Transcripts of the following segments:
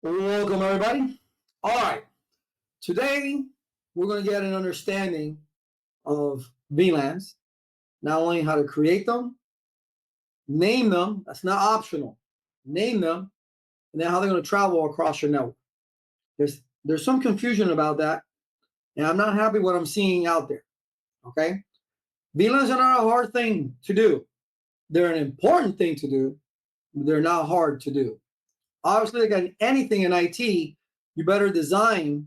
Welcome, everybody. All right. Today, we're going to get an understanding of VLANs, not only how to create them, name them, that's not optional, name them, and then how they're going to travel across your network. There's some confusion about that, and I'm not happy what I'm seeing out there, okay? VLANs are not a hard thing to do. They're an important thing to do. They're not hard to do. Obviously, like anything in IT, you better design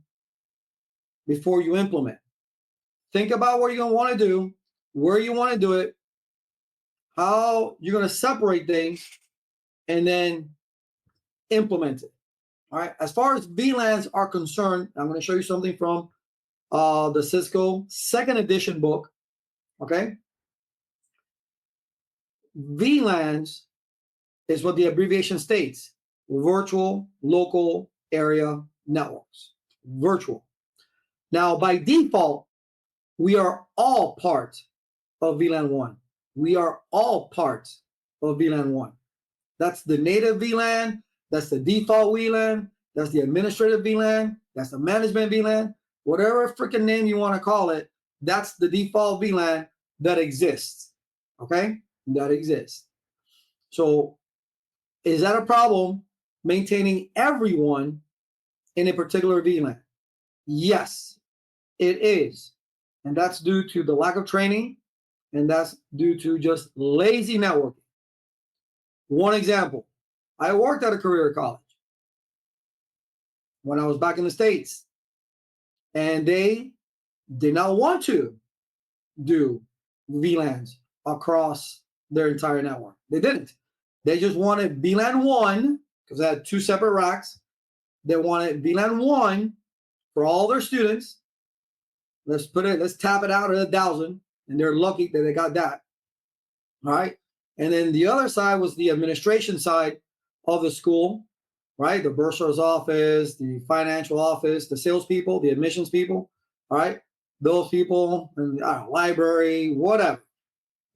before you implement. Think about what you're going to want to do, where you want to do it, how you're going to separate things, and then implement it. All right. As far as VLANs are concerned, I'm going to show you something from the Cisco 2nd edition book. Okay. VLANs is what the abbreviation states: virtual local area networks. Virtual. Now, by default, we are all part of VLAN 1. We are all part of VLAN 1. That's the native VLAN. That's the default VLAN. That's the administrative VLAN. That's the management VLAN. Whatever freaking name you want to call it, that's the default VLAN that exists. Okay? That exists. So, is that a problem maintaining everyone in a particular VLAN? Yes, it is. And that's due to the lack of training, and that's due to just lazy networking. One example, I worked at a career college when I was back in the States, and they did not want to do VLANs across their entire network. They didn't. They just wanted VLAN 1, because they had 2 separate racks. They wanted VLAN 1 for all their students. Let's tap it out at 1,000, and they're lucky that they got that. All right. And then the other side was the administration side of the school, right? The bursar's office, the financial office, the salespeople, the admissions people, all right? Those people, and library, whatever.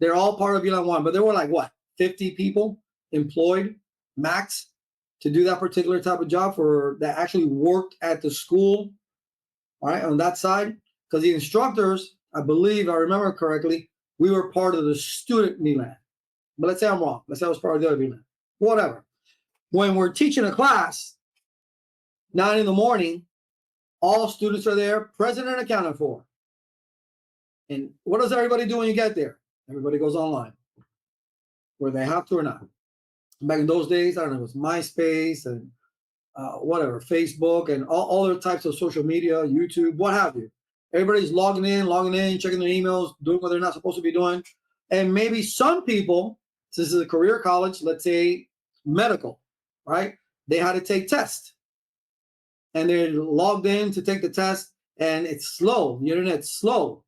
They're all part of VLAN 1, but there were like, what, 50 people employed max to do that particular type of job that actually worked at the school, all right, on that side. Because the instructors, I believe, I remember correctly, we were part of the student VLAN. But let's say I'm wrong. Let's say I was part of the other VLAN. Whatever. When we're teaching a class, 9 in the morning, all students are there, present and accounted for. And what does everybody do when you get there? Everybody goes online, whether they have to or not. Back in those days, I don't know, it was MySpace and whatever, Facebook and all other types of social media, YouTube, what have you. Everybody's logging in, checking their emails, doing what they're not supposed to be doing. And maybe some people, since this is a career college, let's say medical, right? They had to take tests. And they're logged in to take the test, and it's slow. The internet's slow,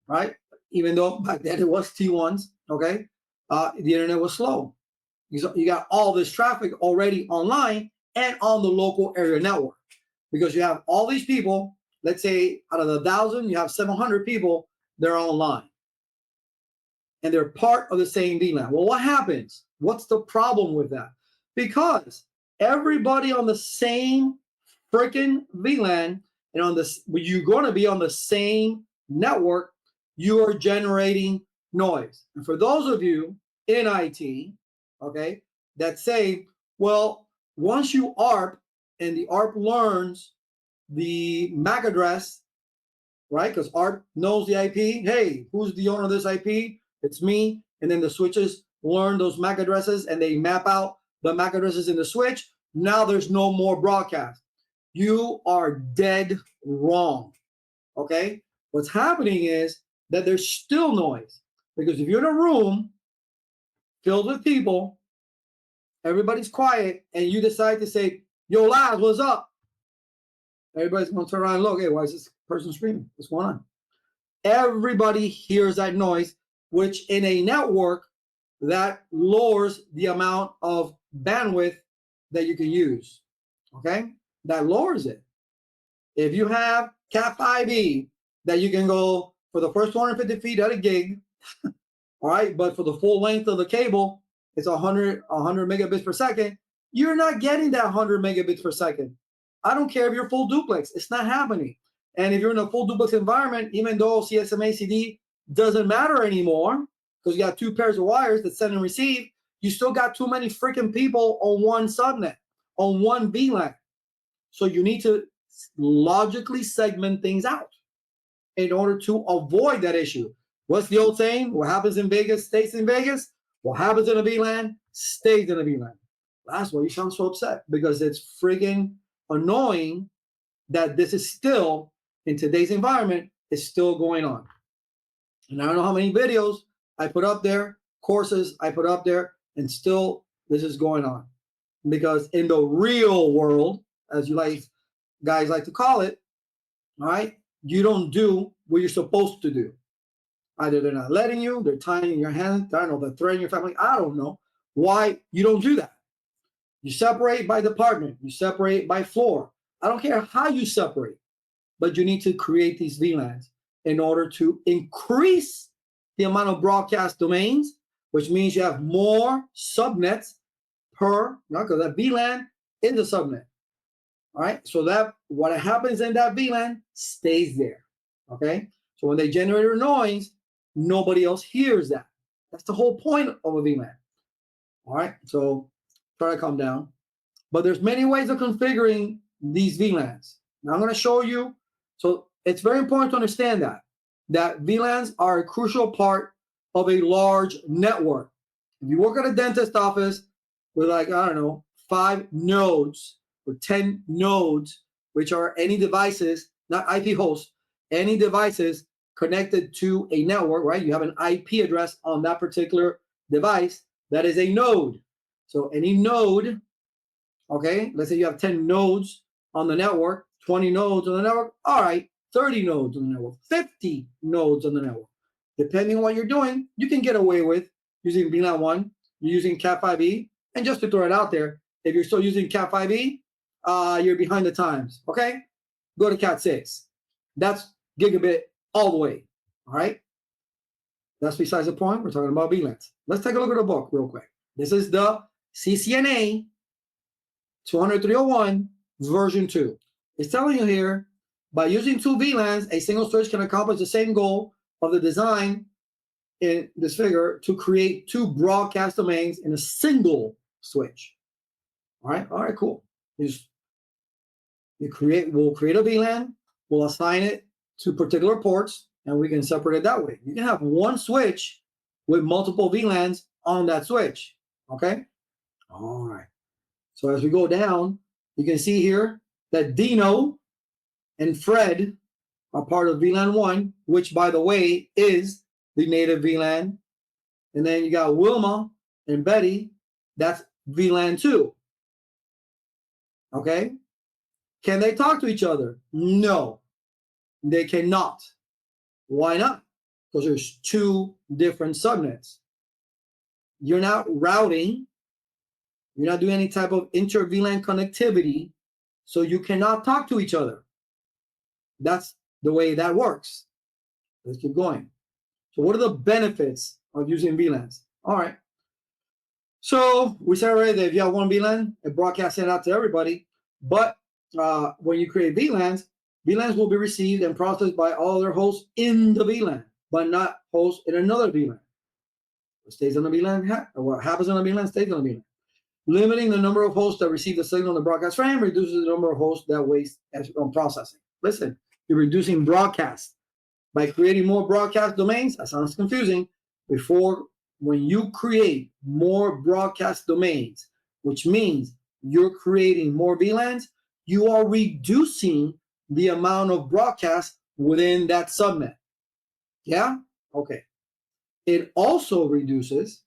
right? Even though back then it was T1s, okay? The internet was slow. You got all this traffic already online and on the local area network, because you have all these people. Let's say out of the 1,000, you have 700 people that are online, and they're part of the same VLAN. Well, what happens? What's the problem with that? Because everybody on the same freaking VLAN and on this, you're going to be on the same network, you are generating noise. And for those of you in IT, okay, that say, well, once you ARP and the ARP learns the MAC address, right? Because ARP knows the IP. Hey, who's the owner of this IP? It's me. And then the switches learn those MAC addresses, and they map out the MAC addresses in the switch. Now there's no more broadcast. You are dead wrong. Okay? What's happening is that there's still noise, because if you're in a room filled with people, everybody's quiet, and you decide to say, yo, lads, what's up? Everybody's going to turn around and look, hey, why is this person screaming? What's going on? Everybody hears that noise, which in a network, that lowers the amount of bandwidth that you can use, okay? That lowers it. If you have Cat5e that you can go for the first 250 feet at a gig, all right, but for the full length of the cable, it's 100 megabits per second, you're not getting that 100 megabits per second. I don't care if you're full duplex. It's not happening. And if you're in a full duplex environment, even though CSMA CD doesn't matter anymore, because you got 2 pairs of wires that send and receive, you still got too many freaking people on one subnet, on one VLAN. So you need to logically segment things out in order to avoid that issue. What's the old saying? What happens in Vegas stays in Vegas. What happens in a VLAN stays in a VLAN. That's why you sound so upset, because it's friggin' annoying that this is still, in today's environment, is still going on. And I don't know how many videos I put up there, courses I put up there, and still this is going on. Because in the real world, as you guys like to call it, all right, you don't do what you're supposed to do. Either they're not letting you, they're tying your hands, I don't know, they're threatening your family. I don't know why you don't do that. You separate by department, you separate by floor. I don't care how you separate, but you need to create these VLANs in order to increase the amount of broadcast domains, which means you have more subnets per, because that VLAN is a subnet. All right, so that what happens in that VLAN stays there. Okay, so when they generate a noise, nobody else hears that. That's the whole point of a VLAN. All right, so try to calm down. But there's many ways of configuring these VLANs. Now I'm going to show you. So it's very important to understand that VLANs are a crucial part of a large network. If you work at a dentist office with, like, I don't know, 5 nodes or 10 nodes, which are any devices, not IP hosts, any devices connected to a network, right? You have an IP address on that particular device. That is a node. So any node, okay, let's say you have 10 nodes on the network, 20 nodes on the network, all right, 30 nodes on the network, 50 nodes on the network. Depending on what you're doing, you can get away with using VLAN 1, you're using Cat5e, and just to throw it out there, if you're still using Cat5e, you're behind the times, okay? Go to Cat 6. That's gigabit all the way, all right? That's besides the point. We're talking about VLANs. Let's take a look at the book real quick. This is the CCNA 200-301 version 2. It's telling you here, by using 2 VLANs, a single switch can accomplish the same goal of the design in this figure to create 2 broadcast domains in a single switch. All right, cool. We'll create a VLAN, we'll assign it to particular ports, and we can separate it that way. You can have one switch with multiple VLANs on that switch, okay? All right. So as we go down, you can see here that Dino and Fred are part of VLAN 1, which, by the way, is the native VLAN. And then you got Wilma and Betty, that's VLAN 2. Okay? Can they talk to each other? No, they cannot. Why not? Because there's 2 different subnets. You're not routing. You're not doing any type of inter-VLAN connectivity, so you cannot talk to each other. That's the way that works. Let's keep going. So what are the benefits of using VLANs? All right. So we said already that if you have one VLAN, it broadcasts it out to everybody. But when you create VLANs, VLANs will be received and processed by all other hosts in the VLAN, but not hosts in another VLAN. What stays on the VLAN, or what happens on the VLAN stays on the VLAN. Limiting the number of hosts that receive the signal on the broadcast frame reduces the number of hosts that waste on processing. Listen, you're reducing broadcast. By creating more broadcast domains, that sounds confusing. When you create more broadcast domains, which means you're creating more VLANs, you are reducing the amount of broadcast within that subnet. Yeah? Okay. It also reduces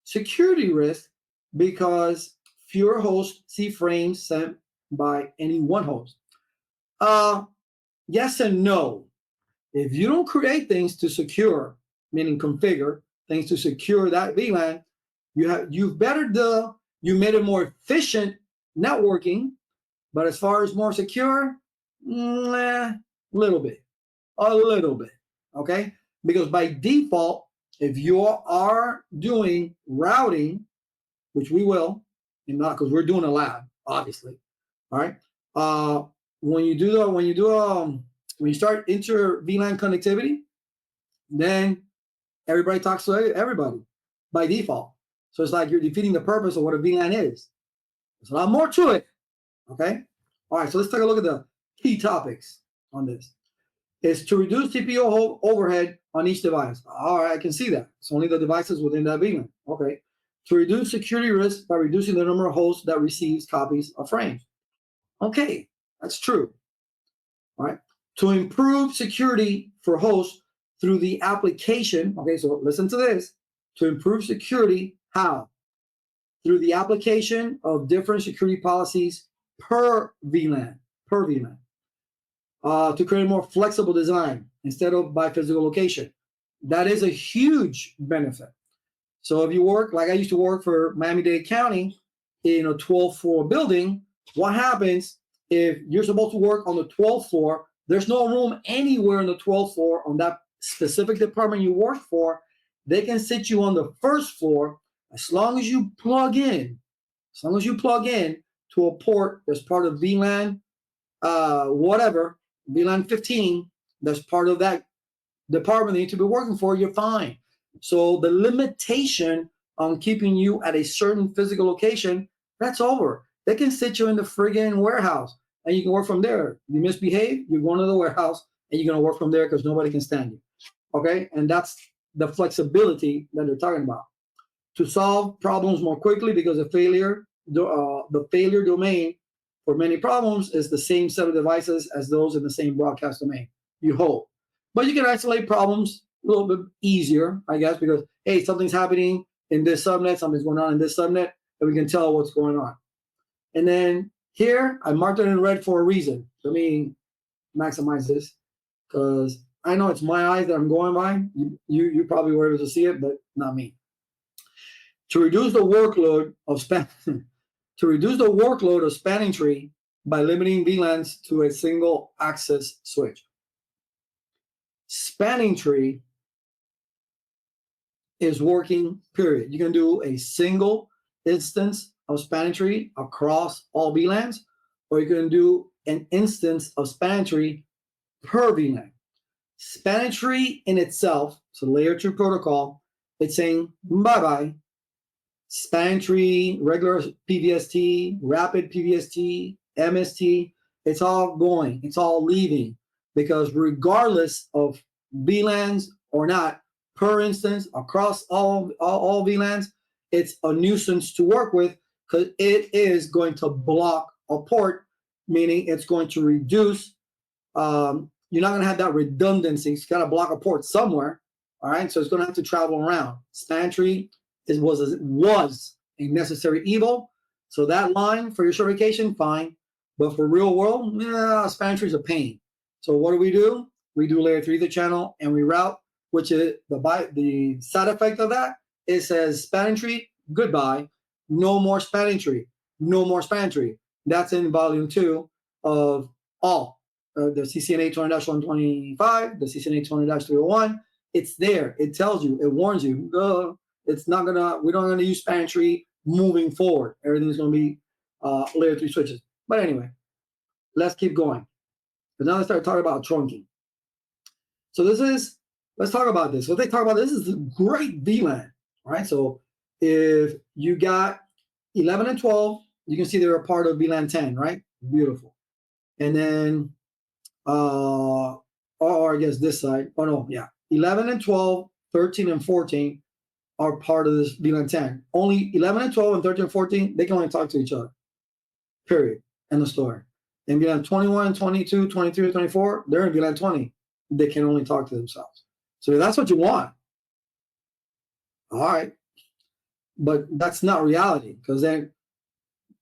security risk because fewer hosts see frames sent by any one host. Yes and no. If you don't create things to secure, meaning configure things to secure that VLAN, you made it more efficient networking, but as far as more secure, a little bit, okay? Because by default, if you are doing routing, which we will, and not because we're doing a lab, obviously. All right. When you start inter-VLAN connectivity, then everybody talks to everybody by default. So it's like you're defeating the purpose of what a VLAN is. There's a lot more to it. Okay. All right. So let's take a look at the key topics on this. Is to reduce TPO overhead on each device. All right, I can see that. It's only the devices within that VLAN. Okay. To reduce security risk by reducing the number of hosts that receives copies of frames. Okay, that's true. All right. To improve security for hosts through the application. Okay, so listen to this. To improve security, how? Through the application of different security policies per VLAN. To create a more flexible design instead of by physical location. That is a huge benefit. So if you work, like I used to work for Miami-Dade County in a 12th floor building, what happens if you're supposed to work on the 12th floor, there's no room anywhere in the 12th floor on that specific department you work for, they can sit you on the first floor as long as you plug in to a port that's part of VLAN, whatever, VLAN 15, that's part of that department that you need to be working for, you're fine. So the limitation on keeping you at a certain physical location, that's over. They can sit you in the friggin' warehouse and you can work from there. You misbehave, you're going to the warehouse and you're going to work from there because nobody can stand you. Okay? And that's the flexibility that they're talking about. To solve problems more quickly because the failure domain for many problems is the same set of devices as those in the same broadcast domain, you hope. But you can isolate problems a little bit easier, I guess, because, hey, something's happening in this subnet, something's going on in this subnet, and we can tell what's going on. And then here, I marked it in red for a reason. Let me maximize this, because I know it's my eyes that I'm going by. You probably were able to see it, but not me. To reduce the workload of spanning tree by limiting VLANs to a single access switch. Spanning tree is working, period. You can do a single instance of spanning tree across all VLANs, or you can do an instance of spanning tree per VLAN. Spanning tree in itself, so layer 2 protocol, it's saying bye-bye. Spanning tree, regular PVST, rapid PVST, MST, it's all going, it's all leaving, because regardless of VLANs or not, per instance, across all VLANs, it's a nuisance to work with because it is going to block a port, meaning it's going to reduce, you're not going to have that redundancy. It's got to block a port somewhere, all right? So it's going to have to travel around. Spanning tree was a necessary evil. So that line for your certification, fine. But for real world, spanning tree is a pain. So what do? We do layer 3 of the channel and we route, which is the side effect of that. It says spanning tree, goodbye. No more spanning tree. No more spanning tree. That's in volume 2 of all. The CCNA 20-125, the CCNA 20-301. It's there. It tells you. It warns you. It's not gonna. We're not gonna use spanning tree moving forward. Everything's gonna be layer 3 switches. But anyway, let's keep going. But now let's start talking about trunking. So let's talk about this. What they talk about, this is a great VLAN, right? So if you got 11 and 12, you can see they're a part of VLAN 10, right? Beautiful. And then, or I guess this side, 11 and 12, 13 and 14 are part of this VLAN 10. Only 11 and 12 and 13 and 14, they can only talk to each other, period, end of story. And VLAN 21, 22, 23, and 24, they're in VLAN 20. They can only talk to themselves. So that's what you want. All right. But that's not reality, because then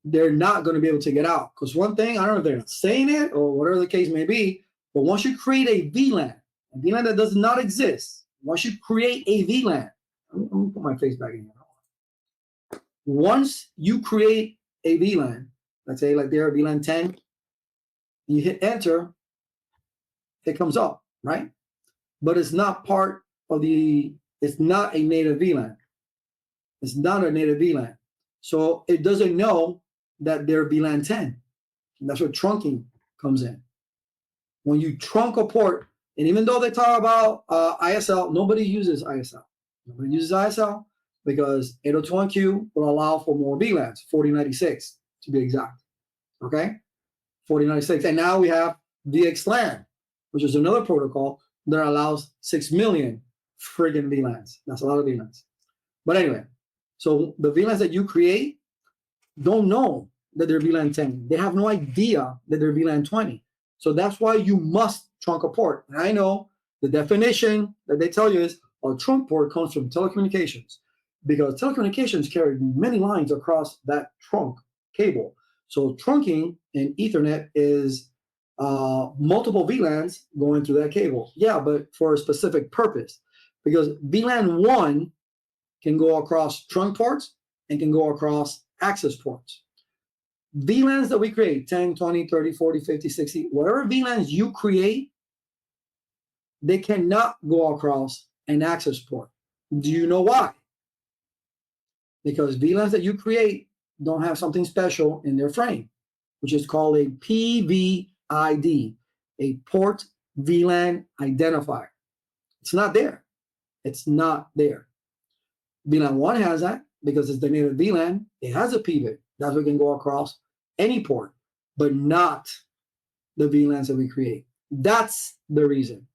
they're not going to be able to get out. Because one thing, I don't know if they're not saying it or whatever the case may be, but once you create a VLAN that does not exist, once you create a VLAN, I'm going to put my face back in here. Once you create a VLAN, let's say like they're VLAN 10, you hit enter, it comes up, right? But it's not part of it's not a native VLAN. It's not a native VLAN. So it doesn't know that they're VLAN 10. And that's where trunking comes in. When you trunk a port, and even though they talk about ISL, nobody uses ISL. Nobody uses ISL because 802.1q will allow for more VLANs, 4096 to be exact. Okay, 4096. And now we have VXLAN, which is another protocol that allows 6 million friggin' VLANs. That's a lot of VLANs. But anyway, so the VLANs that you create don't know that they're VLAN 10. They have no idea that they're VLAN 20. So that's why you must trunk a port. And I know the definition that they tell you is a trunk port comes from telecommunications, because telecommunications carry many lines across that trunk cable. So trunking in Ethernet is multiple VLANs going through that cable. Yeah, but for a specific purpose, because VLAN 1 can go across trunk ports and can go across access ports. VLANs that we create, 10, 20, 30, 40, 50, 60, whatever VLANs you create, they cannot go across an access port. Do you know why? Because VLANs that you create don't have something special in their frame, which is called a PVID, a port VLAN identifier. It's not there. It's not there. VLAN 1 has that because it's the native VLAN. It has a PVID. That's what can go across any port, but not the VLANs that we create. That's the reason.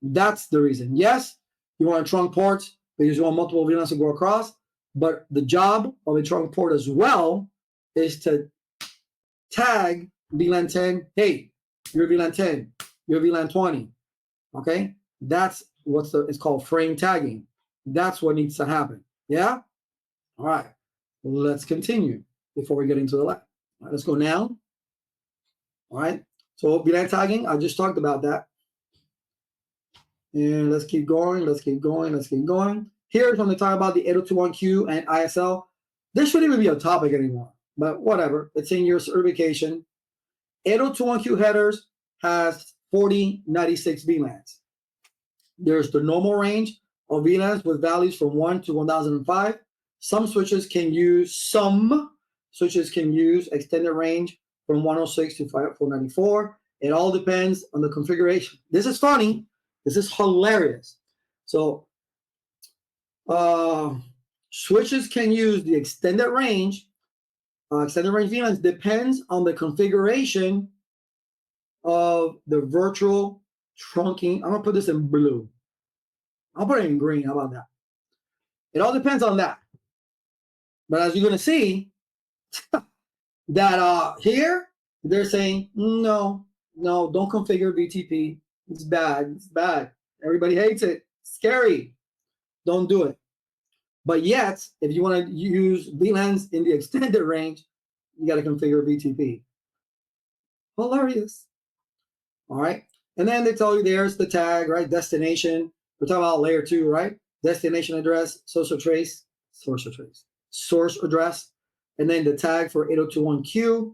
That's the reason. Yes, you want a trunk port because you want multiple VLANs to go across, but the job of a trunk port as well is to tag VLAN 10. Hey, you're VLAN 10. You're VLAN 20. Okay, that's it's called frame tagging. That's what needs to happen. Yeah. All right. Let's continue before we get into the lab. All right, let's go now. All right. So VLAN tagging, I just talked about that. And let's keep going. Let's keep going. Let's keep going. Here's when they talk about the 802.1q and ISL. This shouldn't even be a topic anymore, but whatever. It's in your certification. 802.1q headers has 4096 VLANs. There's the normal range of VLANs with values from 1 to 1005. Some switches can use extended range from 106 to 494. It all depends on the configuration. This is funny. This is hilarious. So switches can use the extended range. Extended range VLANs depends on the configuration of the virtual trunking. I'm gonna put this in blue. I'll put it in green. How about that? It all depends on that. But as you're gonna see, that here they're saying no, don't configure BTP. It's bad. It's bad. Everybody hates it. It's scary. Don't do it. But yet, if you want to use VLANs in the extended range, you got to configure BTP. Hilarious. All right. And then they tell you there's the tag, right? Destination. We're talking about layer 2, right? Destination address, source address. And then the tag for 802.1q,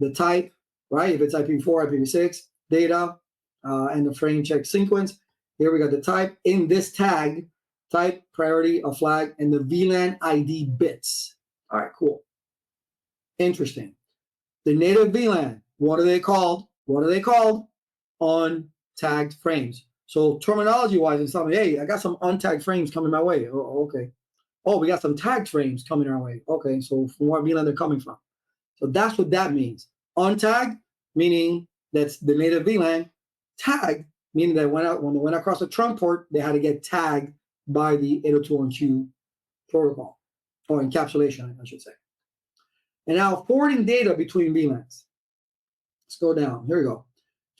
the type, right? If it's IPv4, IPv6, data, and the frame check sequence. Here we got the type. In this tag, type, priority, a flag, and the VLAN ID bits. All right, cool. Interesting. The native VLAN, what are they called? What are they called? Untagged frames. So terminology-wise, it's something, hey, I got some untagged frames coming my way. Oh, okay. Oh, we got some tagged frames coming our way. Okay, so from what VLAN they're coming from. So that's what that means. Untagged, meaning that's the native VLAN. Tagged, meaning that when they went across the trunk port, they had to get tagged by the 802.1q protocol, or encapsulation, I should say. And now forwarding data between VLANs. Let's go down. Here we go.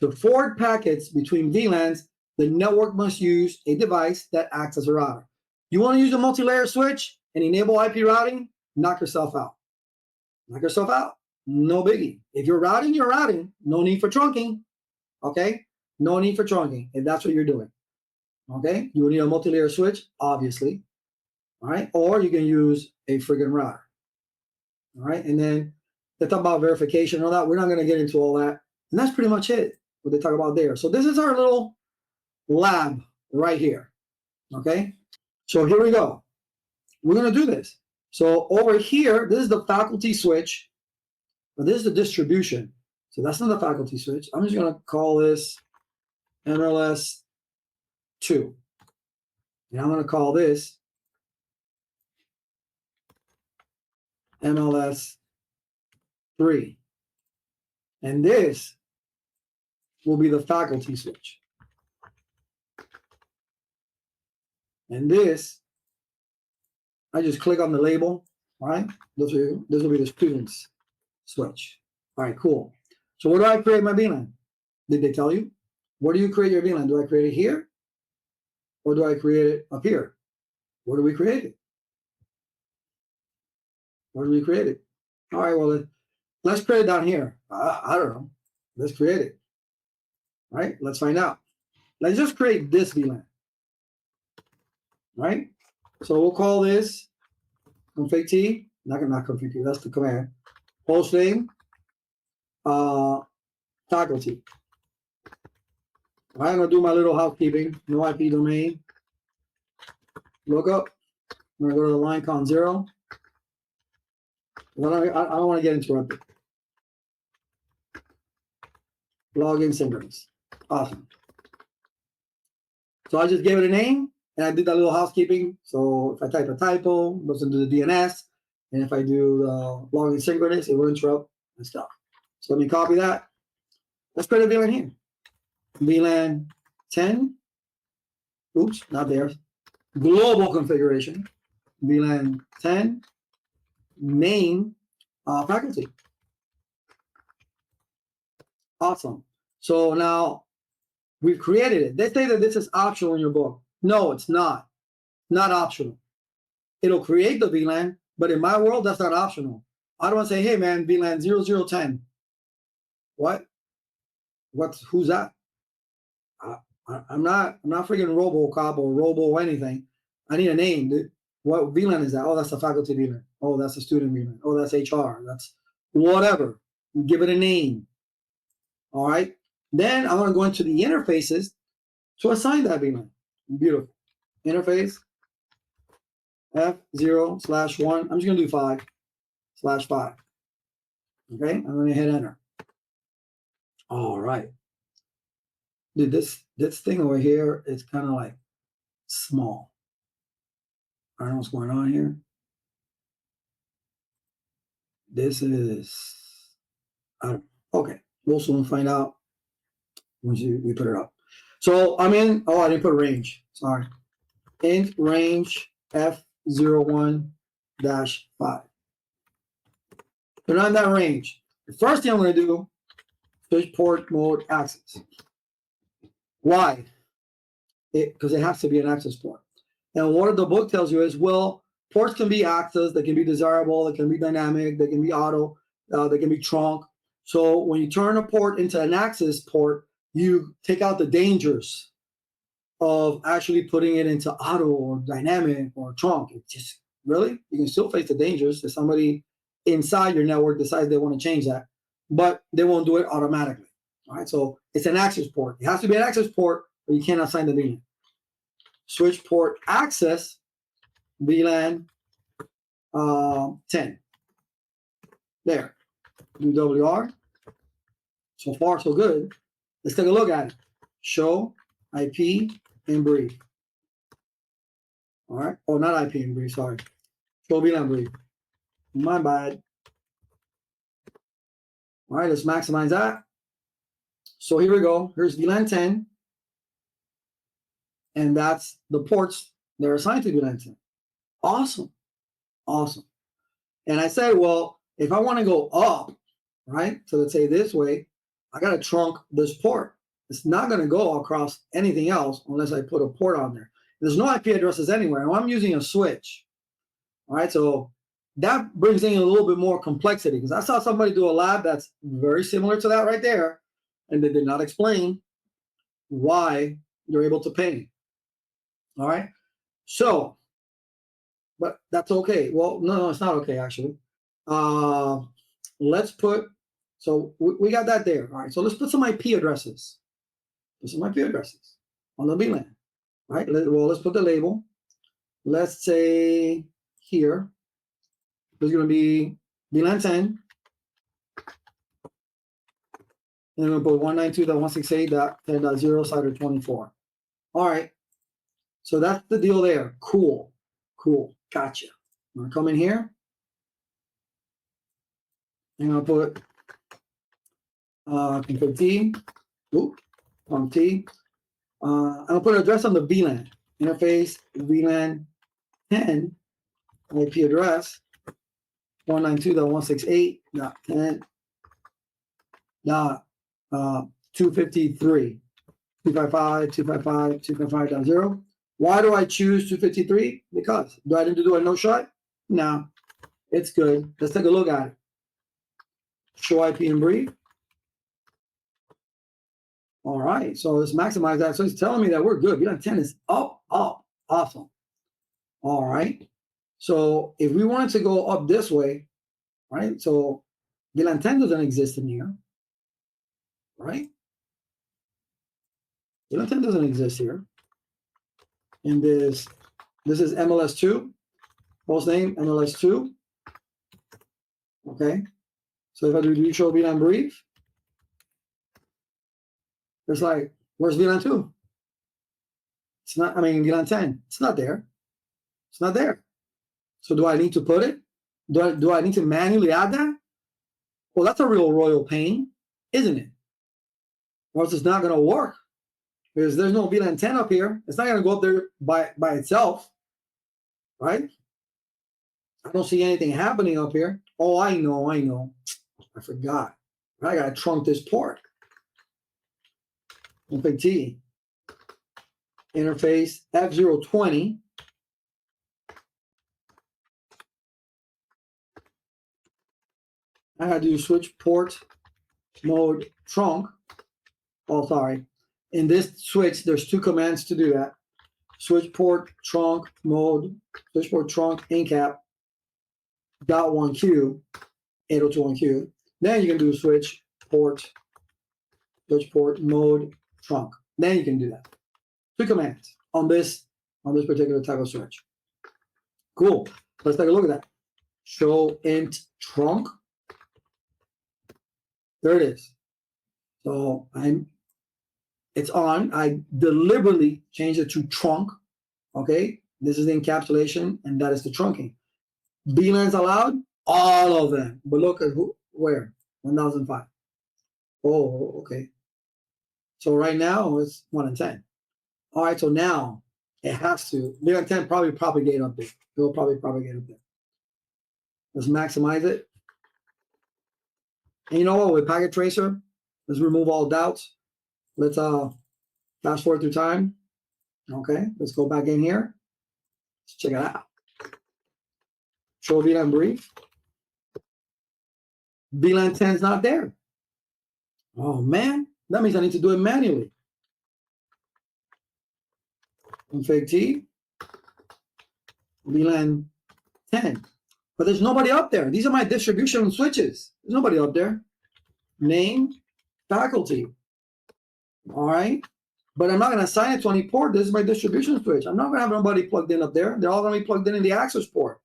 To forward packets between VLANs, the network must use a device that acts as a router. You want to use a multi-layer switch and enable IP routing? Knock yourself out. Knock yourself out. No biggie. If you're routing, you're routing. No need for trunking. Okay? No need for trunking if that's what you're doing. Okay? You will need a multi-layer switch, obviously. All right? Or you can use a friggin' router. All right? And then they talk about verification and all that. We're not going to get into all that. And that's pretty much it, what they talk about there. So this is our little lab right here. Okay? So here we go. We're going to do this. So over here, this is the faculty switch, but this is the distribution. So that's not the faculty switch. I'm just going to call this MLS 2. And I'm going to call this MLS 3. And this will be the faculty switch. And this, I just click on the label, all right? This will be the students switch. All right, cool. So where do I create my VLAN? Did they tell you? Where do you create your VLAN? Do I create it here? Or do I create it up here? Where do we create it? Where do we create it? All right, well, let's create it down here. I don't know. Let's create it. All right, let's find out. Let's just create this VLAN. Right? So we'll call this config T, not config T, that's the command. Host name, faculty. I'm gonna do my little housekeeping, no IP domain. Lookup, I'm gonna go to the line count 0. I don't want to get interrupted. Login synchronous. Awesome. So I just gave it a name. And I did that little housekeeping. So if I type a typo, it goes into the DNS. And if I do the login synchronous, it will interrupt and stuff. So let me copy that. Let's create a VLAN here. VLAN 10. Oops, not there. Global configuration. VLAN 10. Name faculty. Awesome. So now we've created it. They say that this is optional in your book. No, it's not. Not optional. It'll create the VLAN, but in my world, that's not optional. I don't want to say, hey, man, VLAN 0010. What? Who's that? I'm not freaking RoboCop or Robo anything. I need a name, dude. What VLAN is that? Oh, that's a faculty VLAN. Oh, that's a student VLAN. Oh, that's HR. That's whatever. Give it a name. All right. Then I want to go into the interfaces to assign that VLAN. Beautiful. Interface F0/1. I'm just going to do 5/5. Okay. I'm going to hit enter. All right. Dude, this thing over here is kind of like small. I don't know what's going on here. This is, okay. We'll soon find out once we put it up. So I'm in, I didn't put range. Sorry. Int range F01-5. So now in that range, the first thing I'm going to do, switch port mode access. Why? Because it has to be an access port. And what the book tells you is, well, ports can be accessed, they can be desirable, they can be dynamic, they can be auto, they can be trunk. So when you turn a port into an access port, you take out the dangers of actually putting it into auto or dynamic or trunk. It just, really? You can still face the dangers if somebody inside your network decides they want to change that, but they won't do it automatically. All right, so it's an access port. It has to be an access port, or you cannot assign the VLAN. Switch port access, VLAN 10. There, UWR. So far, so good. Let's take a look at it. Show IP and brief. All right. Oh, not IP and brief, sorry. Show VLAN brief. My bad. All right, let's maximize that. So here we go. Here's VLAN 10. And that's the ports that are assigned to VLAN 10. Awesome. Awesome. And I said, well, if I want to go up, right? So let's say this way, I got to trunk this port. It's not going to go across anything else unless I put a port on there. There's no IP addresses anywhere. And I'm using a switch. All right. So that brings in a little bit more complexity, because I saw somebody do a lab that's very similar to that right there. And they did not explain why you're able to pay. All right. So, but that's okay. Well, no, it's not okay, actually. Let's put, so we got that there. All right. So let's put some IP addresses. Put some IP addresses on the VLAN. Right. Well, let's put the label. Let's say here. there's going to be VLAN 10. And I'm going to put 192.168.10.0 CIDR 24. All right. So that's the deal there. Cool. Cool. Gotcha. I'm going to come in here. I'm going to put config T. Oop. On T. I'm going to put an address on the VLAN. Interface VLAN 10 IP address 192.168.10.253. 255.255.255.0. Why do I choose 253? Because do I need to do a no shot? No, it's good. Let's take a look at it. Show IP in brief. All right, so let's maximize that. So it's telling me that we're good. VLAN 10 is up. Awesome. All right. So if we wanted to go up this way, right? So VLAN 10 doesn't exist in here, right? VLAN 10 doesn't exist here. And this is MLS2, host name MLS2. Okay. So if I do show VLAN brief, it's like, where's VLAN 2? It's not, I mean, VLAN 10, it's not there. It's not there. So do I need to put it? Do I need to manually add that? Well, that's a real royal pain, isn't it? Or else it's not going to work. Because there's no VLAN 10 up here. It's not going to go up there by itself, right? I don't see anything happening up here. Oh, I know. I forgot. I got to trunk this port. Config T. Interface F020. I had to do switch port mode trunk. Oh, sorry. In this switch, there's two commands to do that. Switch port trunk mode, switch port trunk incap .1Q, 8021Q. Then you can do switch port mode trunk. Then you can do that. Two commands on this particular type of switch. Cool. Let's take a look at that. Show int trunk. There it is. So it's on. I deliberately changed it to trunk. Okay. This is the encapsulation, and that is the trunking. VLANs allowed, all of them. But look at where 1005. Oh, okay. So right now it's 1 in 10. All right. So now it has to. VLAN 10 probably propagate up there. It will probably propagate up there. Let's maximize it. And you know what? With packet tracer, let's remove all doubts. Let's fast forward through time. Okay, let's go back in here. Let's check it out. Show VLAN brief. VLAN 10 is not there. Oh man, that means I need to do it manually. Config T. VLAN 10. But there's nobody up there. These are my distribution switches. There's nobody up there. Name, faculty. All right. But I'm not going to assign it to any port. This is my distribution switch. I'm not going to have nobody plugged in up there. They're all going to be plugged in the access port.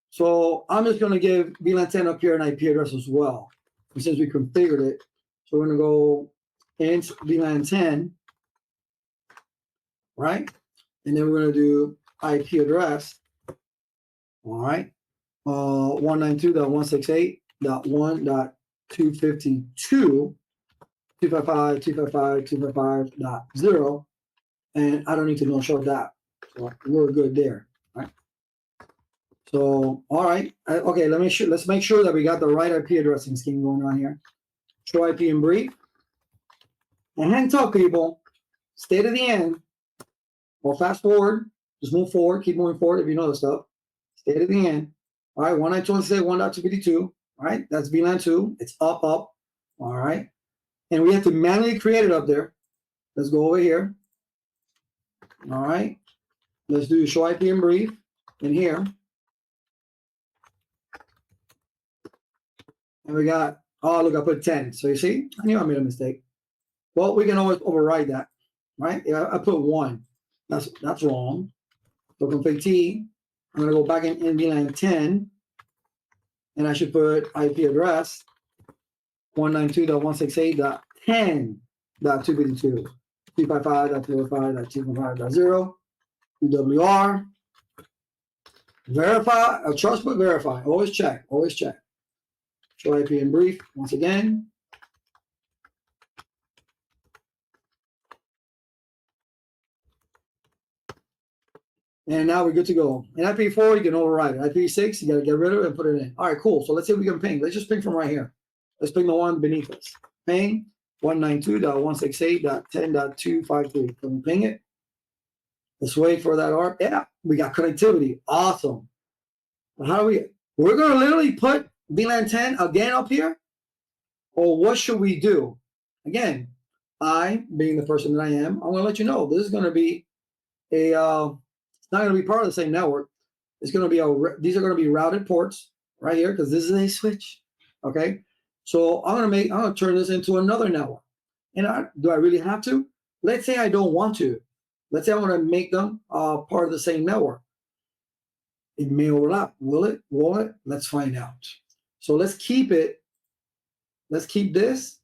So I'm just going to give VLAN 10 up here an IP address as well, since we configured it. So we're going to go int VLAN 10, right? And then we're going to do IP address. All right. 192.168.1.252. 255.255.255.0, and I don't need to no show that. So we're good there, right? So all right, okay. Let's make sure that we got the right IP addressing scheme going on here. Show IP in brief, and hang tough, people. Stay to the end, or fast forward. Just move forward. Keep moving forward if you know the stuff. Stay to the end. All right, 192.168.1.252. All right, that's VLAN 2. It's up. All right. And we have to manually create it up there. Let's go over here. All right. Let's do show IP in brief in here. And we got, oh, look, I put 10. So you see, I knew I made a mistake. Well, we can always override that, right? I put 1. That's wrong. So config T, I'm going to go back in VLAN 10. and I should put IP address 192.168.10.252, 355.205.255.0, UWR, verify, trust but verify, always check, always check. Show IP in brief, once again. And now we're good to go. And IP4, you can override it. IP6, you got to get rid of it and put it in. All right, cool. So let's see if we can ping. Let's just ping from right here. Let's ping the one beneath us. Ping 192.168.10.253. Can we ping it? Let's wait for that ARP. Yeah, we got connectivity. Awesome. How do we? We're going to literally put VLAN 10 again up here? Or what should we do? Again, I, being the person that I am, I'm going to let you know this is going to be a... it's not going to be part of the same network. It's going to be these are going to be routed ports right here because this is a switch. Okay, so I'm going to turn this into another network. And do I really have to? Let's say I don't want to. Let's say I want to make them part of the same network. It may overlap. Will it? Will it? Let's find out. So let's keep it. Let's keep this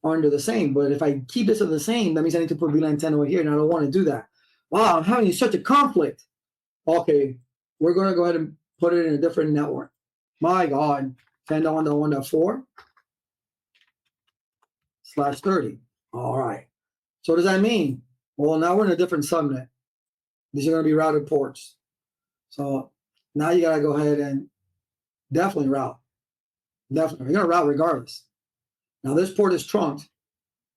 under the same. But if I keep this under the same, that means I need to put VLAN 10 over here, and I don't want to do that. Wow, I'm having such a conflict. Okay, we're going to go ahead and put it in a different network. My God, 10.1.1.4/30. All right. So what does that mean? Well, now we're in a different subnet. These are going to be routed ports. So now you got to go ahead and definitely route. Definitely. You're going to route regardless. Now this port is trunked.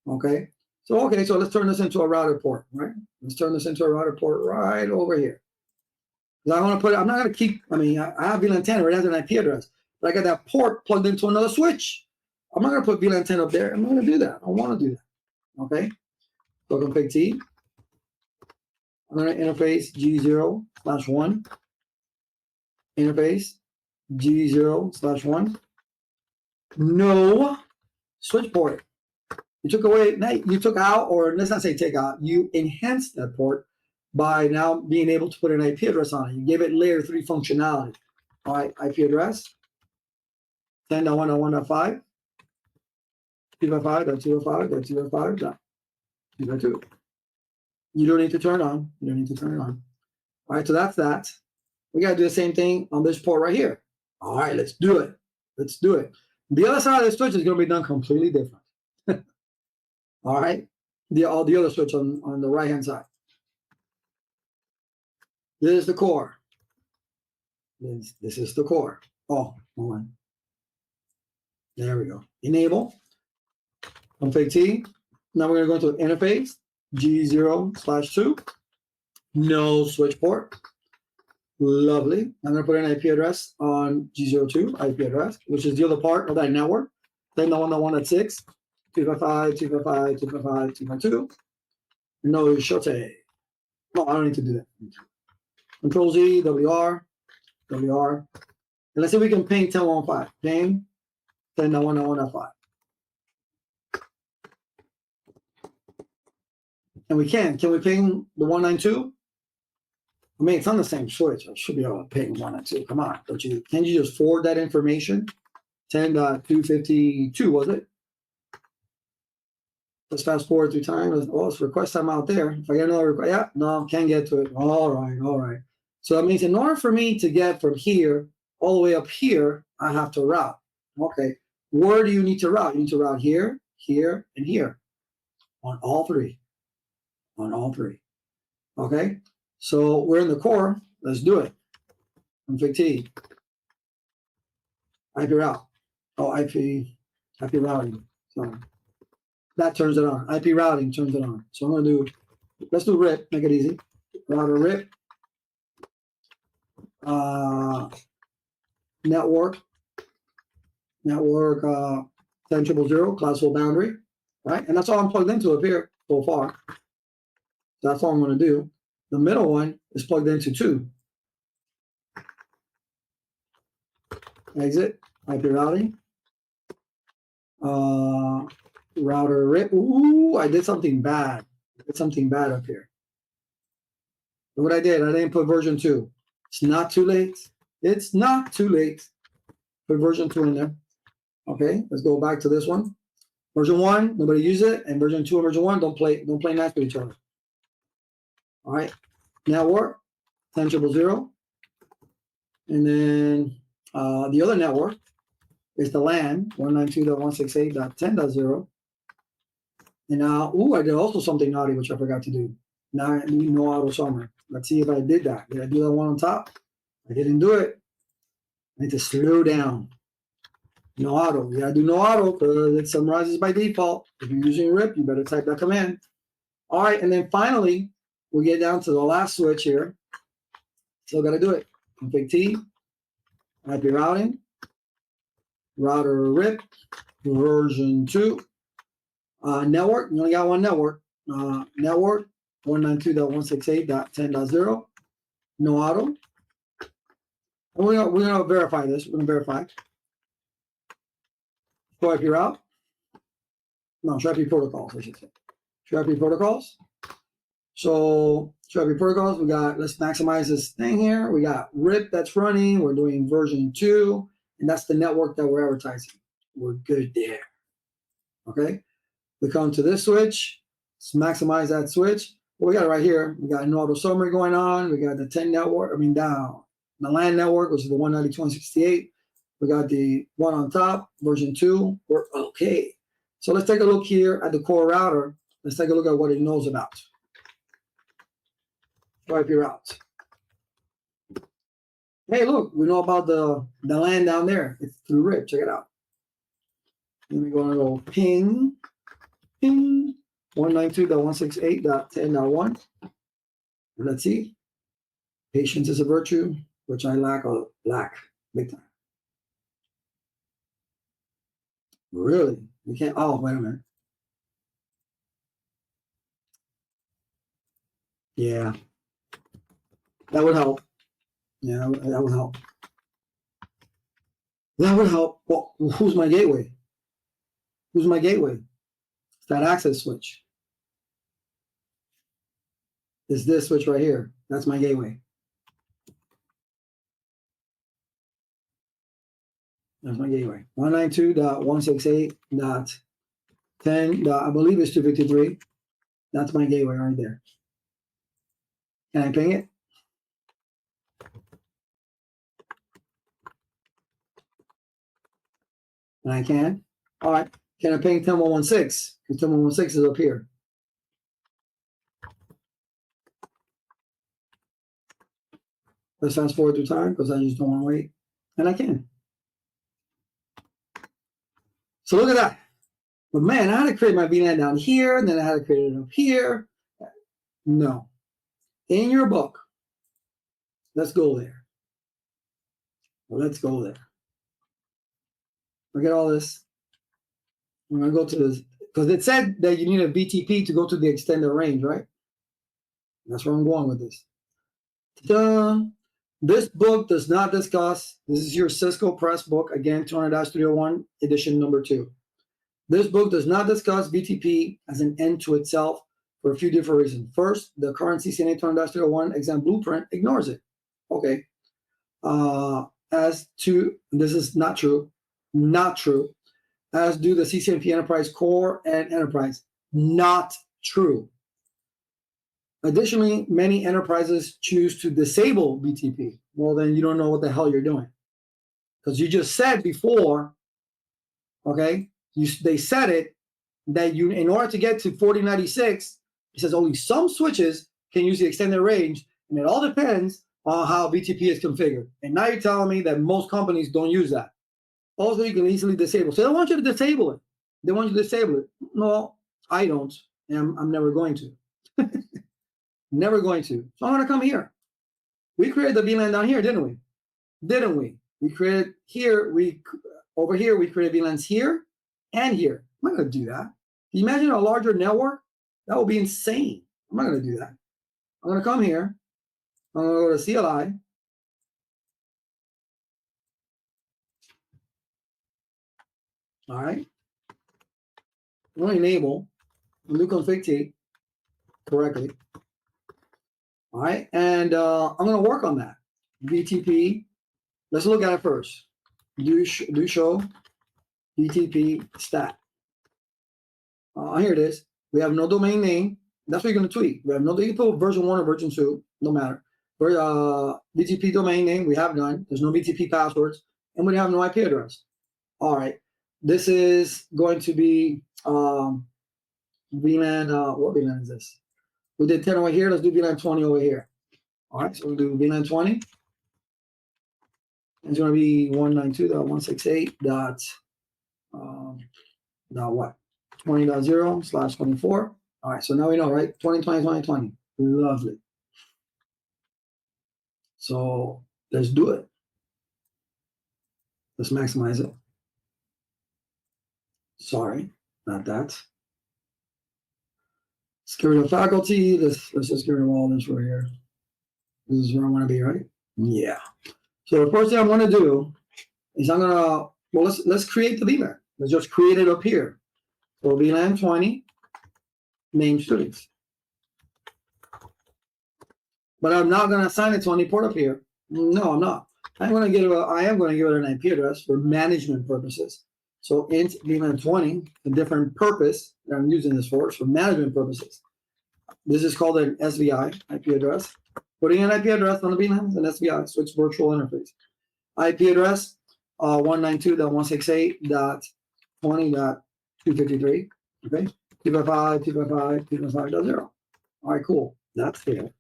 Okay. So let's turn this into a router port, right? Let's turn this into a router port right over here. Because I want to put it, I'm not going to keep, I have VLAN 10 where it has an IP address, but I got that port plugged into another switch. I'm not going to put VLAN 10 up there. I'm not going to do that. I don't want to do that. Okay. So config T. I'm going to interface G0/1. Interface G0/1. No switch port. You took away, you took out, or let's not say take out, you enhanced that port by now being able to put an IP address on it. You gave it layer 3 functionality. All right, IP address 10.1.1.5, 255.205.205.252. You don't need to turn on. You don't need to turn it on. All right, so that's that. We got to do the same thing on this port right here. All right, let's do it. Let's do it. The other side of the switch is going to be done completely different. All right, the other switch on the right hand side. This is the core. This is the core. Oh, hold on. There we go. Enable. Config T. Now we're going to go to interface G0/2. No switch port. Lovely. I'm going to put an IP address on G02 IP address, which is the other part of that network. 10.1.1.6. 255, 255, 255, 252. No short. No, I don't need to do that. Control Z, WR. And let's see if we can ping 10.1.5. Ping 10.1.1.5. And we can. Can we ping the 192? I mean, it's on the same switch. I should be able to ping 192. Come on. Can't you just forward that information? 10.252, was it? Let's fast forward through time. Oh, it's request time out there. If I get another request, yeah, no, can't get to it. All right. So that means in order for me to get from here all the way up here, I have to route. Okay, where do you need to route? You need to route here, here, and here. On all three. Okay, so we're in the core. Let's do it. Config T. IP route. Oh, IP routing. Sorry. That turns it on. IP routing turns it on. So I'm going to do, let's do RIP, make it easy. Router RIP. Network 10.0.0, classical boundary, right? And that's all I'm plugged into up here so far. That's all I'm going to do. The middle one is plugged into 2. Exit, IP routing. Router RIP. Ooh, I did something bad. Up here. Look what I did. I didn't put version 2. It's not too late. put version 2 in there. Okay, let's go back to this one. Version 1, nobody use it, and version 2 and version 1 don't play nice with each other. All right, network 10.0.0, and then the other network is the LAN 192.168.10.0. And now, I did also something naughty which I forgot to do. Now I need no auto summary. Let's see if I did that. Did I do that one on top? I didn't do it. I need to slow down. No auto. You gotta do no auto because it summarizes by default. If you're using RIP, you better type that command. All right, and then finally, we get down to the last switch here. Still gotta do it. Config T, IP routing, router RIP, version 2. Network, you only got one network. Network 192.168.10.0. No auto. And we're gonna verify this. We're gonna verify. Show IP route. No, show IP protocols, I should say. Show IP protocols. So show IP protocols, we got, let's maximize this thing here. We got RIP that's running. We're doing version 2, and that's the network that we're advertising. We're good there. Okay. We come to this switch. Let's maximize that switch. Well, we got it right here. We got an auto summary going on. We got the 10 network, down. The LAN network, which is the 192.168. We got the one on top, version 2. We're okay. So let's take a look here at the core router. Let's take a look at what it knows about. IP routes. Hey, look, we know about the LAN down there. It's through RIP. Check it out. Then we're going to go ping 192.168.10.1. Let's see. Patience is a virtue, which I lack big time. Really? You can't, oh, wait a minute. Yeah. That would help. Yeah, that would help. That would help. Well, who's my gateway? Who's my gateway? It's that access switch. It's this switch right here. That's my gateway. That's my gateway. 192.168.10. I believe it's 253. That's my gateway right there. Can I ping it? And I can. All right. Can I ping 10.116? Because 10.116 is up here. Let's fast forward through time because I just don't want to wait. And I can. So look at that. But man, I had to create my VLAN down here, and then I had to create it up here. No. In your book, let's go there. Well, let's go there. Look at all this. I'm going to go to this, because it said that you need a BTP to go to the extended range, right? That's where I'm going with this. Ta-da. This book does not discuss, this is your Cisco Press book, again, 200-301, edition number 2. This book does not discuss BTP as an end to itself for a few different reasons. First, the current CCNA 200-301 exam blueprint ignores it. Okay. As to, this is not true, as do the CCNP Enterprise Core and Enterprise. Not true. Additionally, many enterprises choose to disable BTP. Well, then you don't know what the hell you're doing. Because you just said before, okay, they said it, that you, in order to get to 4096, it says only some switches can use the extended range, and it all depends on how BTP is configured. And now you're telling me that most companies don't use that. Also, you can easily disable. So they want you to disable it. They want you to disable it. No, I don't, and I'm never going to. Never going to. So I'm going to come here. We created the VLAN down here, didn't we? Didn't we? We created here, over here, we created VLANs here and here. I'm not going to do that. Can you imagine a larger network? That would be insane. I'm not going to do that. I'm going to come here. I'm going to go to CLI. All right. I'm going to enable new config T correctly. All right. And I'm going to work on that. BTP. Let's look at it first. do show BTP stat. Here it is. We have no domain name. That's what you're going to tweet. We have no, you can put version 1 or version 2, no matter. For BTP domain name, we have none. There's no BTP passwords, and we have no IP address. All right. This is going to be VLAN. What VLAN is this? We did 10 over here. Let's do VLAN 20 over here. All right. So we'll do VLAN 20. It's going to be 192.168.20.0/24. All right, so now we know, right? 2020. Lovely. So let's do it. Let's maximize it. Sorry, not that. Let's get rid of faculty. Let's just get rid of all this right here. This is where I want to be, right? Yeah. So the first thing I'm going to do is I'm going to, well, let's create the VLAN. Let's just create it up here. So VLAN 20, name students. But I'm not going to assign it to any port up here. No, I'm not. I am going to give it an IP address for management purposes. So int VLAN 20, a different purpose that I'm using this for is for management purposes. This is called an SVI IP address. Putting an IP address on the VLAN is an SVI, switch virtual interface. IP address 192.168.20.253. Okay, 255.255.255.0. All right, cool. That's there.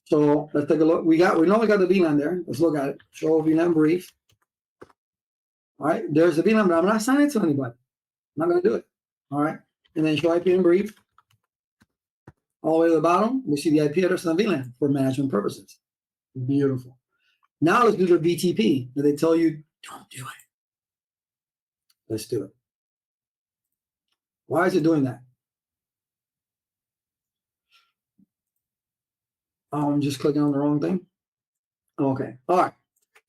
So let's take a look. We know we got the VLAN there. Let's look at it. Show VLAN brief. All right, there's the VLAN, but I'm not assigning it to anybody. I'm not going to do it. All right, and then show IP in brief. All the way to the bottom, we see the IP address on the VLAN for management purposes. Beautiful. Now let's do the BTP that they tell you don't do it. Let's do it. Why is it doing that? I'm just clicking on the wrong thing. Okay. All right.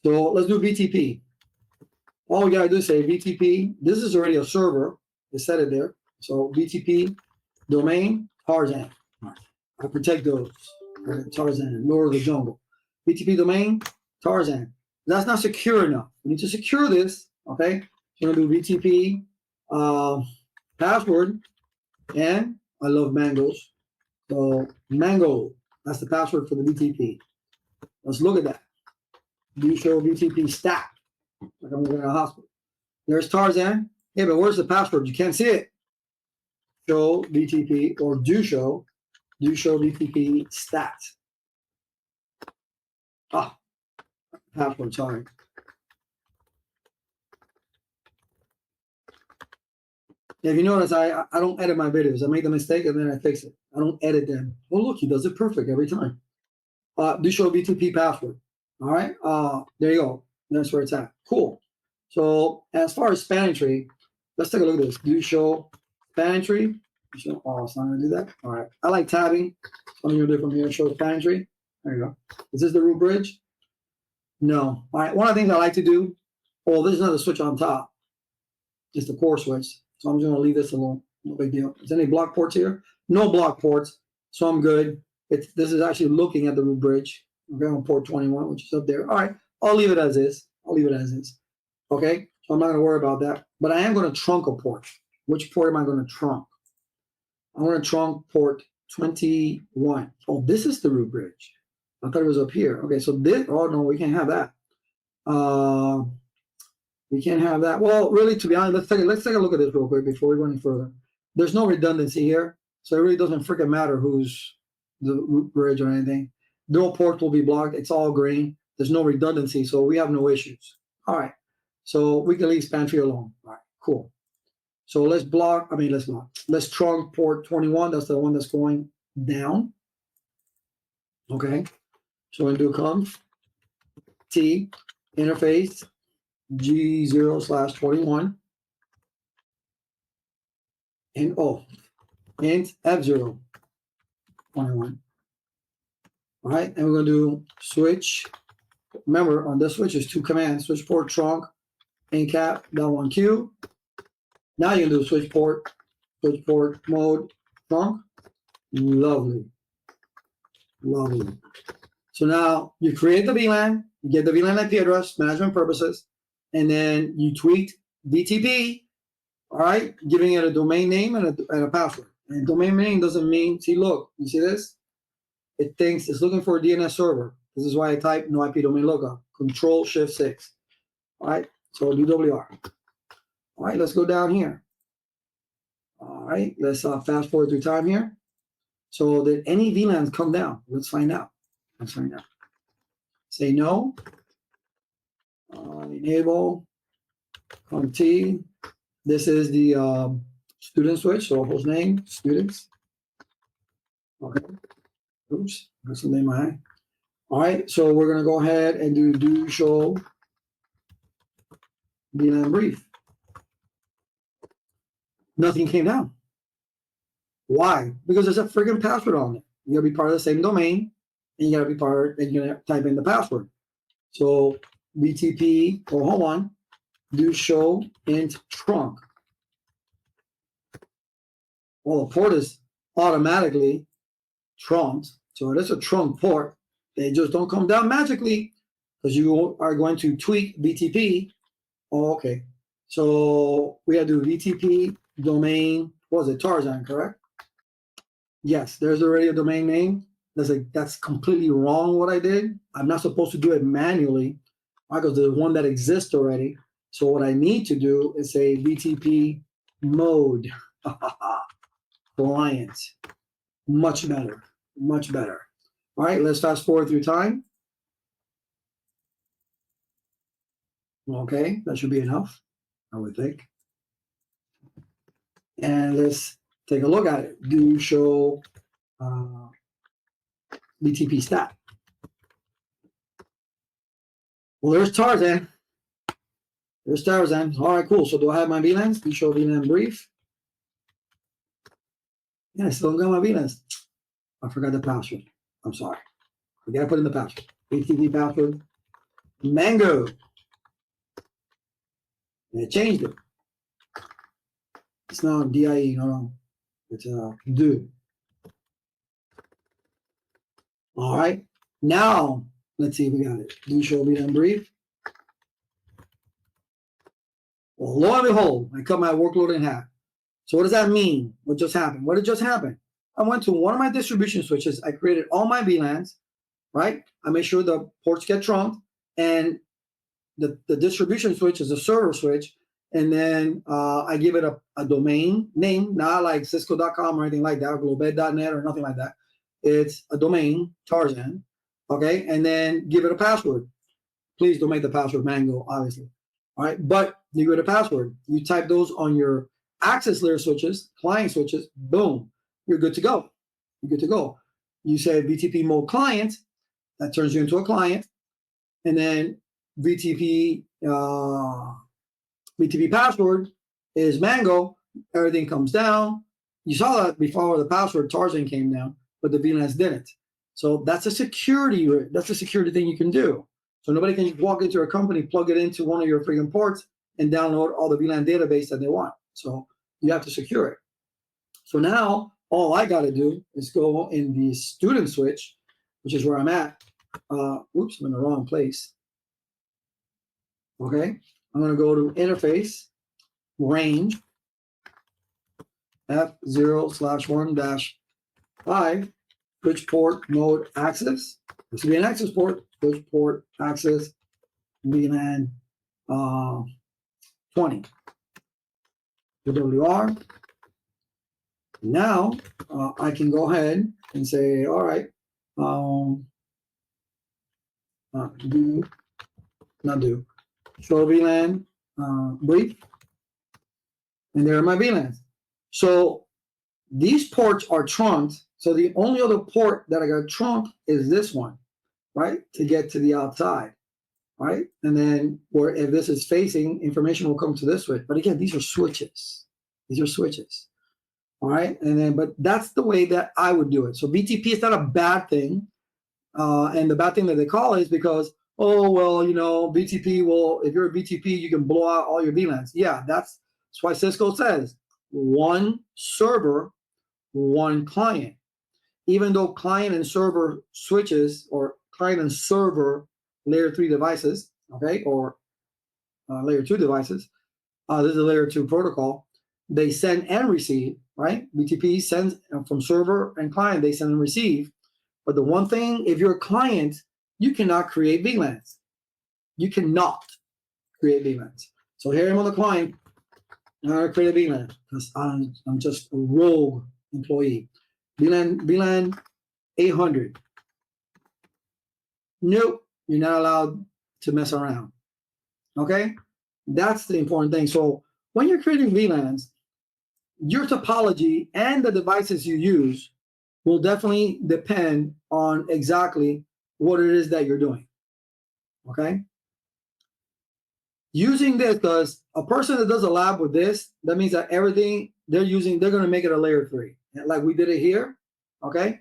So let's do BTP. All we got to do is say BTP. This is already a server. They set it there. So BTP domain Tarzan. I protect those. Tarzan, Lord of the Jungle. BTP domain Tarzan. That's not secure enough. We need to secure this. Okay. So we're going to do BTP password. And I love mangoes. So mango. That's the password for the BTP. Let's look at that. Do show BTP stat. Like I'm going to a hospital. There's Tarzan. Yeah, but where's the password? You can't see it. Show BTP or do show BTP stat. Ah, password, sorry. If you notice, I don't edit my videos. I make the mistake and then I fix it. I don't edit them. Oh, look, he does it perfect every time. Do show BTP password. All right. There you go. That's where it's at. Cool. So as far as spanning tree, let's take a look at this. Do show spanning tree. Oh, it's not going to do that. All right. I like tabbing. So I'm going to do it from here. Show spanning tree. There you go. Is this the root bridge? No. All right. One of the things I like to do. Oh, there's another switch on top. It's the core switch. So I'm just going to leave this alone. No big deal. Is there any block ports here? No block ports. So I'm good. This is actually looking at the root bridge. Okay, on port 21, which is up there. All right. I'll leave it as is. Okay. So I'm not going to worry about that. But I am going to trunk a port. Which port am I going to trunk? I'm going to trunk port 21. Oh, this is the root bridge. I thought it was up here. Okay, so this, oh no, we can't have that. We can't have that. Well, really, to be honest, let's take a look at this real quick before we go any further. There's no redundancy here, so it really doesn't freaking matter who's the root bridge or anything. No port will be blocked. It's all green. There's no redundancy, so we have no issues. All right, so we can leave span tree alone. All right, cool. So let's trunk port 21. That's the one that's going down. Okay, so we're going to do conf T interface G0/21 and int F0 21. All right, and we're going to do switch. Remember, on this switch is two commands: switch port trunk, incap -1q. Now you can do switch port mode trunk. Lovely. So now you create the VLAN, you get the VLAN IP address, management purposes, and then you tweak BTP, all right, giving it a domain name and a password. And domain name doesn't mean, see, look, you see this? It thinks it's looking for a DNS server. This is why I type no IP domain lookup, Control-Shift-6. All right, so DWR. All right, let's go down here. All right, let's fast forward through time here. So did any VLANs come down? Let's find out. Let's find out. Say no. Enable. Conti. This is the student switch. So host name, students. Okay. Oops, that's the name I had. All right, so we're gonna go ahead and do show VLAN brief. Nothing came down. Why? Because there's a freaking password on it. You gotta be part of the same domain, and you gotta be part, and you're gonna type in the password. So BTP, oh, hold on, do show int trunk. Well, the port is automatically trunked, so it is a trunk port. They just don't come down magically because you are going to tweak BTP. Oh, okay. So we have to do BTP domain, what was it, Tarzan, correct? Yes, there's already a domain name. That's completely wrong what I did. I'm not supposed to do it manually because there's one that exists already. So what I need to do is say BTP mode client. Much better, much better. All right, let's fast forward through time. Okay, that should be enough, I would think. And let's take a look at it. Do show BTP stat. Well, there's Tarzan. There's Tarzan. All right, cool. So do I have my VLANs? Do show VLAN brief. Yeah, I still got my VLANs. I forgot the password. I'm sorry. I gotta put in the password. BTP password. Mango. And I changed it. It's not DIE, no. It's do. All right. Now, let's see if we got it. Do show VLAN brief. Well, lo and behold, I cut my workload in half. So what does that mean? What just happened? What did just happen? I went to one of my distribution switches. I created all my VLANs, right? I made sure the ports get trunked, and the distribution switch is a server switch. And then I give it a domain name, not like Cisco.com or anything like that, or globed.net or nothing like that. It's a domain, Tarzan, okay? And then give it a password. Please don't make the password Mango, obviously. All right, but you give it a password. You type those on your access layer switches, client switches, boom, you're good to go. You're good to go. You say BTP mode client, that turns you into a client, and then BTP password is Mango. Everything comes down. You saw that before the password Tarzan came down, but the VLANs didn't. So that's a security. That's a security thing you can do. So nobody can just walk into a company, plug it into one of your freaking ports, and download all the VLAN database that they want. So you have to secure it. So now all I got to do is go in the student switch, which is where I'm at. Oops, I'm in the wrong place. Okay, I'm going to go to interface, range, F0/1-5, switch port mode access. This should be an access port, switch port access, VLAN 20. WR. Now I can go ahead and say, all right, show VLAN brief, and there are my VLANs. So these ports are trunked. So the only other port that I got trunked is this one, right? To get to the outside, right? And then, or if this is facing, information will come to this switch. But again, these are switches. These are switches, all right? And then, but that's the way that I would do it. So BTP is not a bad thing. And the bad thing that they call it is because, oh, well, you know, BTP will, if you're a BTP, you can blow out all your VLANs. Yeah, that's why Cisco says one server, one client. Even though client and server switches or client and server layer 3 devices, okay, or layer 2 devices. This is a layer 2 protocol. They send and receive, right? BTP sends from server and client, they send and receive. But the one thing, if you're a client, you cannot create VLANs. You cannot create VLANs. So here I'm on the client. I'm going to create a VLAN because I'm just a rogue employee. VLAN 800. Nope, you're not allowed to mess around. Okay? That's the important thing. So when you're creating VLANs, your topology and the devices you use will definitely depend on exactly what it is that you're doing. Okay? Using this, because a person that does a lab with this, that means that everything they're using, they're going to make it a layer 3. Like we did it here, okay?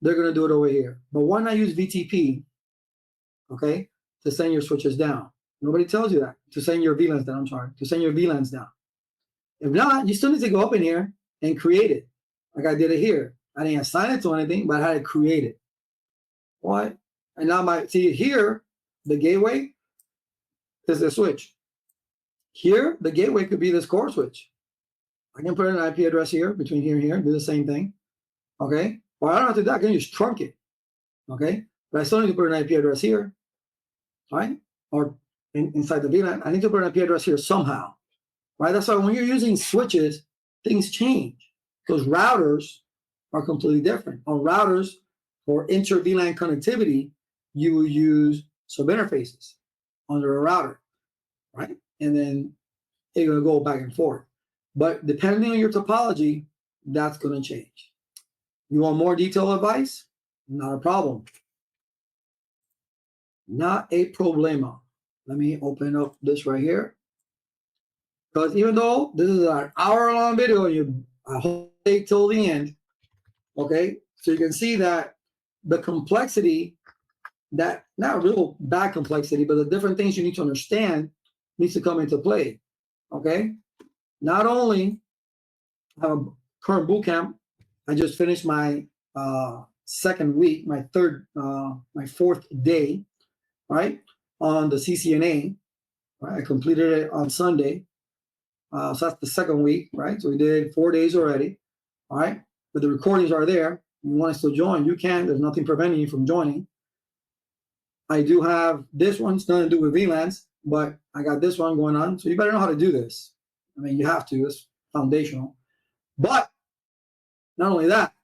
They're going to do it over here. But why not use VTP, okay, to send your switches down? Nobody tells you that, to send your VLANs down, I'm sorry, to send your VLANs down. If not, you still need to go up in here and create it, like I did it here. I didn't assign it to anything, but I had to create it. What? And now see here, the gateway is the switch. Here, the gateway could be this core switch. I can put an IP address here, between here and here, do the same thing, okay? Or I don't have to do that, I can just trunk it, okay? But I still need to put an IP address here, right? Or inside the VLAN, I need to put an IP address here somehow, right? That's why when you're using switches, things change, because routers are completely different. On routers, for inter-VLAN connectivity, you will use sub-interfaces under a router, right? And then it's going to go back and forth. But depending on your topology, that's going to change. You want more detailed advice? Not a problem. Not a problema. Let me open up this right here. Because even though this is an hour-long video, I hope you stay till the end. Okay, so you can see that the complexity, that not real bad complexity, but the different things you need to understand needs to come into play. Okay, not only current boot camp, I just finished my second week, my fourth day, right, on the CCNA. Right, I completed it on Sunday, so that's the second week, right? So we did 4 days already, all right. But the recordings are there. You want to still join, you can. There's nothing preventing you from joining. I do have this one. It's nothing to do with VLANs, but I got this one going on. So you better know how to do this. I mean, you have to. It's foundational. But not only that,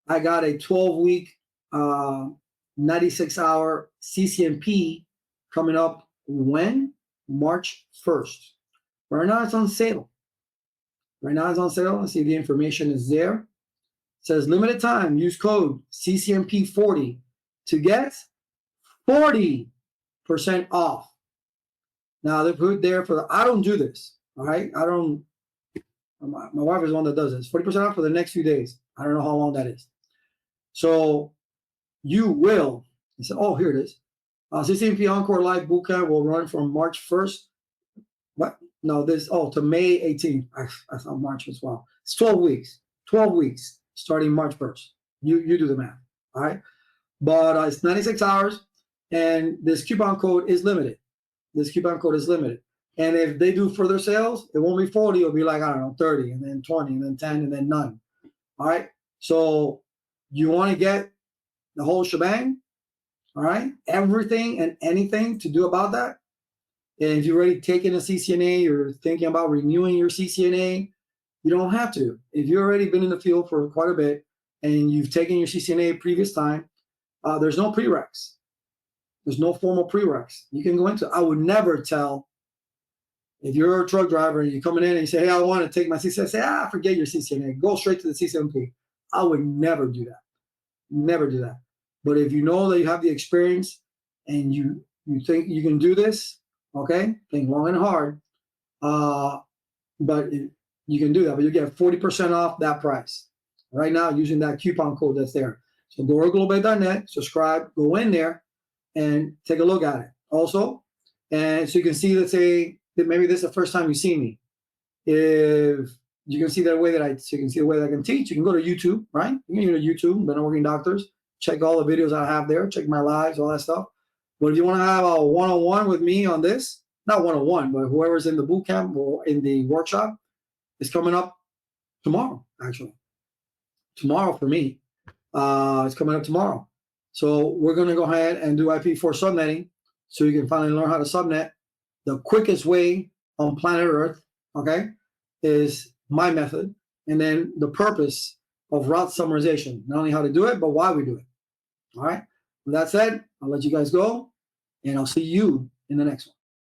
I got a 12-week, 96-hour CCNP coming up when? March 1st. Right now it's on sale. Right now it's on sale. I see the information is there. It says limited time. Use code CCNP40 to get 40% off. Now they put there for I don't do this. All right. I don't. My wife is the one that does this. 40% off for the next few days. I don't know how long that is. So you will. I said, oh, here it is. CCNP Encore Live Bootcamp will run from March 1st. What? No, to May 18th. I thought March as well. It's 12 weeks. 12 weeks starting March 1st. You do the math. All right. But it's 96 hours, and this coupon code is limited. This coupon code is limited. And if they do further sales, it won't be 40. It'll be like, I don't know, 30, and then 20, and then 10, and then none. All right. So you want to get the whole shebang. All right. Everything and anything to do about that. And if you've already taken a CCNA, you're thinking about renewing your CCNA, you don't have to. If you've already been in the field for quite a bit and you've taken your CCNA previous time, there's no prereqs. There's no formal prereqs. You can go into. I would never tell, if you're a truck driver and you're coming in and you say, hey, I want to take my CCNA, say, forget your CCNA. Go straight to the CCNP. I would never do that. Never do that. But if you know that you have the experience and you think you can do this, okay, think long and hard, but you can do that. But you get 40% off that price right now using that coupon code that's there. So go to global.net, subscribe, go in there, and take a look at it. Also, and so you can see, let's say that maybe this is the first time you see me. If you can see the way that I can teach, you can go to YouTube, right? You can go to YouTube, Better Working Doctors, check all the videos I have there, check my lives, all that stuff. But if you want to have a one-on-one with me on this, not one-on-one, but whoever's in the boot camp or in the workshop, it's coming up tomorrow, actually. Tomorrow for me. It's coming up tomorrow. So we're going to go ahead and do IP4 subnetting so you can finally learn how to subnet. The quickest way on planet Earth, okay, is my method. And then the purpose of route summarization, not only how to do it, but why we do it. All right. With that said, I'll let you guys go, and I'll see you in the next one.